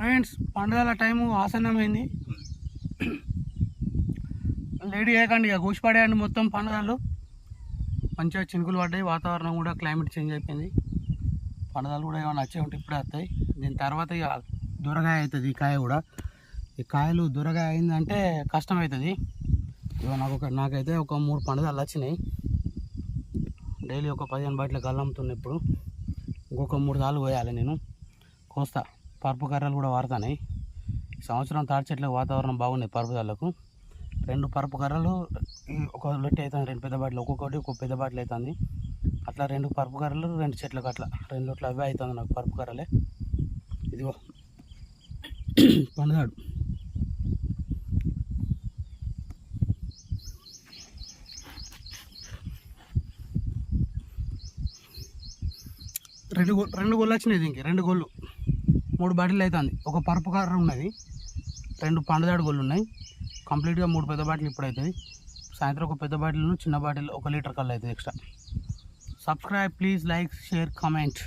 Friends, పండుగల time ఆసన్నమైంది. Lady చేయకండి, ఇక కూసిపడేయండి. మొత్తం పండుగలు మంచిగా చినుకులు పడ్డాయి, వాతావరణం కూడా క్లైమేట్ చేంజ్ అయిపోయింది. పండుగలు కూడా ఏమైనా వచ్చే ఉంటే ఇప్పుడే వస్తాయి. దీని తర్వాత ఇక దొరగాయ అవుతుంది. ఈ కాయ కూడా, ఈ కాయలు దొరగాయ అయిందంటే కష్టం అవుతుంది. ఇక నాకైతే ఒక 3 పండుగలు వచ్చినాయి. డైలీ ఒక 15 బాటిల గల్లు అమ్ముతున్నాయి. ఇప్పుడు ఇంకొక 3 సార్లు పోయాలి నేను. కోస్తా. పరుపు కర్రలు కూడా వాడుతున్నాయి. సంవత్సరం తాటి చెట్లకు వాతావరణం బాగున్నాయి. పరుపుదాలకు 2 పరుపు కర్రలు ఒక లొట్టి అవుతుంది. 2 పెద్ద బాటిల్, ఒక్కొక్కటి ఒక పెద్ద బాటిల్ అవుతుంది. అట్లా 2 పరుపు కర్రలు 2 చెట్లకు అట్లా 2 లొట్లు అవే అవుతుంది నాకు పరుపు కర్రలే. ఇదిగో పండుగాడు. రెండు గోళ్ళు వచ్చినాయి. దీనికి 2 గోళ్ళు, 3 బాటిల్ అవుతుంది. ఒక పరుపు కర్ర ఉన్నది, 2 పండుదాడు గోళ్ళు ఉన్నాయి. కంప్లీట్గా 3 పెద్ద బాటిల్ ఇప్పుడు అవుతుంది. సాయంత్రం ఒక పెద్ద బాటిల్, చిన్న బాటిల్ 1 లీటర్ కల్లా అవుతుంది extra. Subscribe please, like, share, comment.